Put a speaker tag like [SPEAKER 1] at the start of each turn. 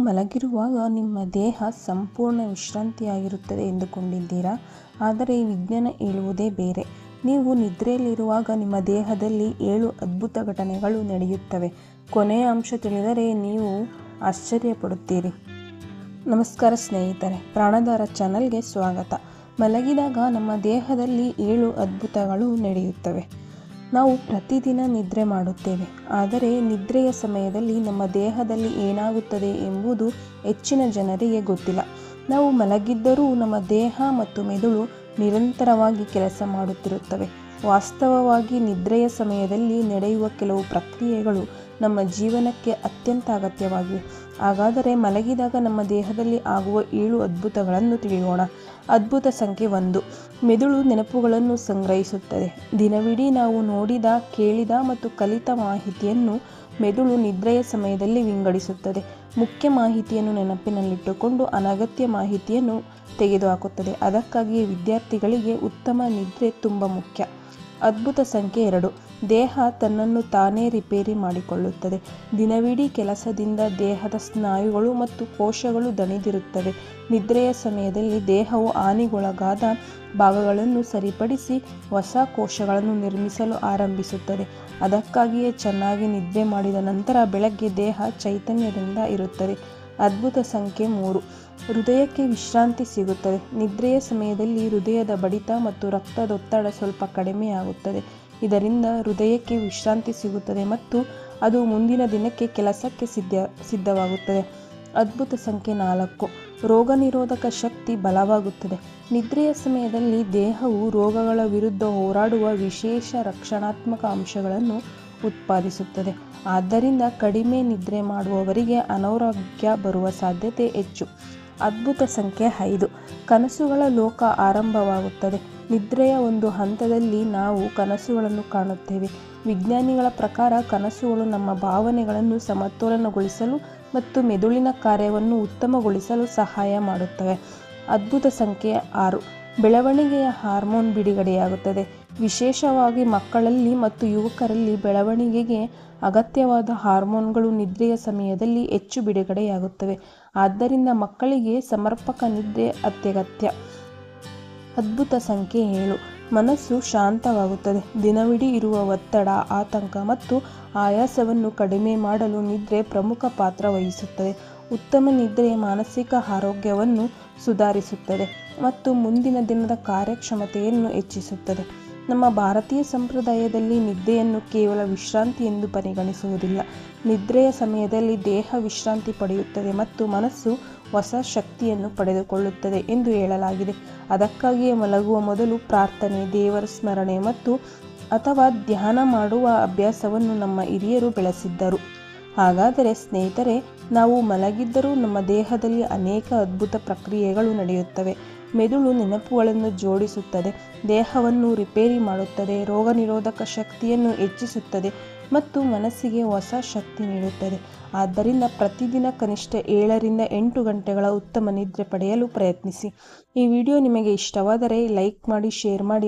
[SPEAKER 1] ಮಲಗಿರುವಾಗ ನಿಮ್ಮ ದೇಹ ಸಂಪೂರ್ಣ ವಿಶ್ರಾಂತಿಯಾಗಿರುತ್ತದೆ ಎಂದುಕೊಂಡಿದ್ದೀರಾ? ಆದರೆ ವಿಜ್ಞಾನ ಹೇಳುವುದೇ ಬೇರೆ. ನೀವು ನಿದ್ರೆಯಲ್ಲಿರುವಾಗ ನಿಮ್ಮ ದೇಹದಲ್ಲಿ 7 ಅದ್ಭುತ ಘಟನೆಗಳು ನಡೆಯುತ್ತವೆ. ಕೊನೆಯ ಅಂಶ ತಿಳಿದರೆ ನೀವು ಆಶ್ಚರ್ಯಪಡುತ್ತೀರಿ. ನಮಸ್ಕಾರ ಸ್ನೇಹಿತರೆ, ಪ್ರಾಣಾಧಾರ ಚಾನಲ್ಗೆ ಸ್ವಾಗತ. ಮಲಗಿದಾಗ ನಮ್ಮ ದೇಹದಲ್ಲಿ 7 ಅದ್ಭುತಗಳು ನಡೆಯುತ್ತವೆ. ನಾವು ಪ್ರತಿದಿನ ನಿದ್ರೆ ಮಾಡುತ್ತೇವೆ, ಆದರೆ ನಿದ್ರೆಯ ಸಮಯದಲ್ಲಿ ನಮ್ಮ ದೇಹದಲ್ಲಿ ಏನಾಗುತ್ತದೆ ಎಂಬುದು ಹೆಚ್ಚಿನ ಜನರಿಗೆ ಗೊತ್ತಿಲ್ಲ. ನಾವು ಮಲಗಿದ್ದರೂ ನಮ್ಮ ದೇಹ ಮತ್ತು ಮೆದುಳು ನಿರಂತರವಾಗಿ ಕೆಲಸ ಮಾಡುತ್ತಿರುತ್ತವೆ. ವಾಸ್ತವವಾಗಿ ನಿದ್ರೆಯ ಸಮಯದಲ್ಲಿ ನಡೆಯುವ ಕೆಲವು ಪ್ರಕ್ರಿಯೆಗಳು ನಮ್ಮ ಜೀವನಕ್ಕೆ ಅತ್ಯಂತ ಅಗತ್ಯವಾಗಿವೆ. ಹಾಗಾದರೆ ಮಲಗಿದಾಗ ನಮ್ಮ ದೇಹದಲ್ಲಿ ಆಗುವ 7 ಅದ್ಭುತಗಳನ್ನು ತಿಳಿಯೋಣ. ಅದ್ಭುತ ಸಂಖ್ಯೆ 1. ಮೆದುಳು ನೆನಪುಗಳನ್ನು ಸಂಗ್ರಹಿಸುತ್ತದೆ. ದಿನವಿಡೀ ನಾವು ನೋಡಿದ, ಕೇಳಿದ ಮತ್ತು ಕಲಿತ ಮಾಹಿತಿಯನ್ನು ಮೆದುಳು ನಿದ್ರೆಯ ಸಮಯದಲ್ಲಿ ವಿಂಗಡಿಸುತ್ತದೆ. ಮುಖ್ಯ ಮಾಹಿತಿಯನ್ನು ನೆನಪಿನಲ್ಲಿಟ್ಟುಕೊಂಡು ಅನಗತ್ಯ ಮಾಹಿತಿಯನ್ನು ತೆಗೆದುಹಾಕುತ್ತದೆ. ಅದಕ್ಕಾಗಿಯೇ ವಿದ್ಯಾರ್ಥಿಗಳಿಗೆ ಉತ್ತಮ ನಿದ್ರೆ ತುಂಬ ಮುಖ್ಯ. ಅದ್ಭುತ ಸಂಖ್ಯೆ 2. ದೇಹ ತನ್ನನ್ನು ತಾನೇ ರಿಪೇರಿ ಮಾಡಿಕೊಳ್ಳುತ್ತದೆ. ದಿನವಿಡೀ ಕೆಲಸದಿಂದ ದೇಹದ ಸ್ನಾಯುಗಳು ಮತ್ತು ಕೋಶಗಳು ದಣಿದಿರುತ್ತವೆ. ನಿದ್ರೆಯ ಸಮಯದಲ್ಲಿ ದೇಹವು ಹಾನಿಗೊಳಗಾದ ಭಾಗಗಳನ್ನು ಸರಿಪಡಿಸಿ ಹೊಸ ಕೋಶಗಳನ್ನು ನಿರ್ಮಿಸಲು ಆರಂಭಿಸುತ್ತದೆ. ಅದಕ್ಕಾಗಿಯೇ ಚೆನ್ನಾಗಿ ನಿದ್ರೆ ಮಾಡಿದ ನಂತರ ಬೆಳಗ್ಗೆ ದೇಹ ಚೈತನ್ಯದಿಂದ ಇರುತ್ತದೆ. ಅದ್ಭುತ ಸಂಖ್ಯೆ 3. ಹೃದಯಕ್ಕೆ ವಿಶ್ರಾಂತಿ ಸಿಗುತ್ತದೆ. ನಿದ್ರೆಯ ಸಮಯದಲ್ಲಿ ಹೃದಯದ ಬಡಿತ ಮತ್ತು ರಕ್ತದೊತ್ತಡ ಸ್ವಲ್ಪ ಕಡಿಮೆಯಾಗುತ್ತದೆ. ಇದರಿಂದ ಹೃದಯಕ್ಕೆ ವಿಶ್ರಾಂತಿ ಸಿಗುತ್ತದೆ ಮತ್ತು ಅದು ಮುಂದಿನ ದಿನಕ್ಕೆ ಕೆಲಸಕ್ಕೆ ಸಿದ್ಧವಾಗುತ್ತದೆ. ಅದ್ಭುತ ಸಂಖ್ಯೆ 4. ರೋಗನಿರೋಧಕ ಶಕ್ತಿ ಬಲವಾಗುತ್ತದೆ. ನಿದ್ರೆಯ ಸಮಯದಲ್ಲಿ ದೇಹವು ರೋಗಗಳ ವಿರುದ್ಧ ಹೋರಾಡುವ ವಿಶೇಷ ರಕ್ಷಣಾತ್ಮಕ ಅಂಶಗಳನ್ನು ಉತ್ಪಾದಿಸುತ್ತದೆ. ಆದ್ದರಿಂದ ಕಡಿಮೆ ನಿದ್ರೆ ಮಾಡುವವರಿಗೆ ಅನಾರೋಗ್ಯ ಬರುವ ಸಾಧ್ಯತೆ ಹೆಚ್ಚು. ಅದ್ಭುತ ಸಂಖ್ಯೆ 5. ಕನಸುಗಳ ಲೋಕ ಆರಂಭವಾಗುತ್ತದೆ. ನಿದ್ರೆಯ ಒಂದು ಹಂತದಲ್ಲಿ ನಾವು ಕನಸುಗಳನ್ನು ಕಾಣುತ್ತೇವೆ. ವಿಜ್ಞಾನಿಗಳ ಪ್ರಕಾರ ಕನಸುಗಳು ನಮ್ಮ ಭಾವನೆಗಳನ್ನು ಸಮತೋಲನಗೊಳಿಸಲು ಮತ್ತು ಮೆದುಳಿನ ಕಾರ್ಯವನ್ನು ಉತ್ತಮಗೊಳಿಸಲು ಸಹಾಯ ಮಾಡುತ್ತವೆ. ಅದ್ಭುತ ಸಂಖ್ಯೆ 6. ಬೆಳವಣಿಗೆಯ ಹಾರ್ಮೋನ್ ಬಿಡುಗಡೆಯಾಗುತ್ತದೆ. ವಿಶೇಷವಾಗಿ ಮಕ್ಕಳಲ್ಲಿ ಮತ್ತು ಯುವಕರಲ್ಲಿ ಬೆಳವಣಿಗೆಗೆ ಅಗತ್ಯವಾದ ಹಾರ್ಮೋನ್ಗಳು ನಿದ್ರೆಯ ಸಮಯದಲ್ಲಿ ಹೆಚ್ಚು ಬಿಡುಗಡೆಯಾಗುತ್ತವೆ. ಆದ್ದರಿಂದ ಮಕ್ಕಳಿಗೆ ಸಮರ್ಪಕ ನಿದ್ರೆ ಅತ್ಯಗತ್ಯ. ಅದ್ಭುತ ಸಂಖ್ಯೆ 7. ಮನಸ್ಸು ಶಾಂತವಾಗುತ್ತದೆ. ದಿನವಿಡೀ ಇರುವ ಒತ್ತಡ, ಆತಂಕ ಮತ್ತು ಆಯಾಸವನ್ನು ಕಡಿಮೆ ಮಾಡಲು ನಿದ್ರೆ ಪ್ರಮುಖ ಪಾತ್ರ ವಹಿಸುತ್ತದೆ. ಉತ್ತಮ ನಿದ್ರೆ ಮಾನಸಿಕ ಆರೋಗ್ಯವನ್ನು ಸುಧಾರಿಸುತ್ತದೆ ಮತ್ತು ಮುಂದಿನ ದಿನದ ಕಾರ್ಯಕ್ಷಮತೆಯನ್ನು ಹೆಚ್ಚಿಸುತ್ತದೆ. ನಮ್ಮ ಭಾರತೀಯ ಸಂಪ್ರದಾಯದಲ್ಲಿ ನಿದ್ದೆಯನ್ನು ಕೇವಲ ವಿಶ್ರಾಂತಿ ಎಂದು ಪರಿಗಣಿಸುವುದಿಲ್ಲ. ನಿದ್ರೆಯ ಸಮಯದಲ್ಲಿ ದೇಹ ವಿಶ್ರಾಂತಿ ಪಡೆಯುತ್ತದೆ ಮತ್ತು ಮನಸ್ಸು ಹೊಸ ಶಕ್ತಿಯನ್ನು ಪಡೆದುಕೊಳ್ಳುತ್ತದೆ ಎಂದು ಹೇಳಲಾಗಿದೆ. ಅದಕ್ಕಾಗಿಯೇ ಮಲಗುವ ಮೊದಲು ಪ್ರಾರ್ಥನೆ, ದೇವರ ಸ್ಮರಣೆ ಅಥವಾ ಧ್ಯಾನ ಮಾಡುವ ಅಭ್ಯಾಸವನ್ನು ನಮ್ಮ ಹಿರಿಯರು ಬೆಳೆಸಿದ್ದರು. ಹಾಗಾದರೆ ಸ್ನೇಹಿತರೆ, ನಾವು ಮಲಗಿದ್ದರೂ ನಮ್ಮ ದೇಹದಲ್ಲಿ ಅನೇಕ ಅದ್ಭುತ ಪ್ರಕ್ರಿಯೆಗಳು ನಡೆಯುತ್ತವೆ. ಮೆದುಳು ನೆನಪುಗಳನ್ನು ಜೋಡಿಸುತ್ತದೆ, ದೇಹವನ್ನು ರಿಪೇರಿ ಮಾಡುತ್ತದೆ, ರೋಗನಿರೋಧಕ ಶಕ್ತಿಯನ್ನು ಹೆಚ್ಚಿಸುತ್ತದೆ ಮತ್ತು ಮನಸ್ಸಿಗೆ ಹೊಸ ಶಕ್ತಿ ನೀಡುತ್ತದೆ. ಆದ್ದರಿಂದ ಪ್ರತಿದಿನ ಕನಿಷ್ಠ 7 ರಿಂದ 8 ಗಂಟೆಗಳ ಉತ್ತಮ ನಿದ್ರೆ ಪಡೆಯಲು ಪ್ರಯತ್ನಿಸಿ. ಈ ವಿಡಿಯೋ ನಿಮಗೆ ಇಷ್ಟವಾದರೆ ಲೈಕ್ ಮಾಡಿ, ಶೇರ್ ಮಾಡಿ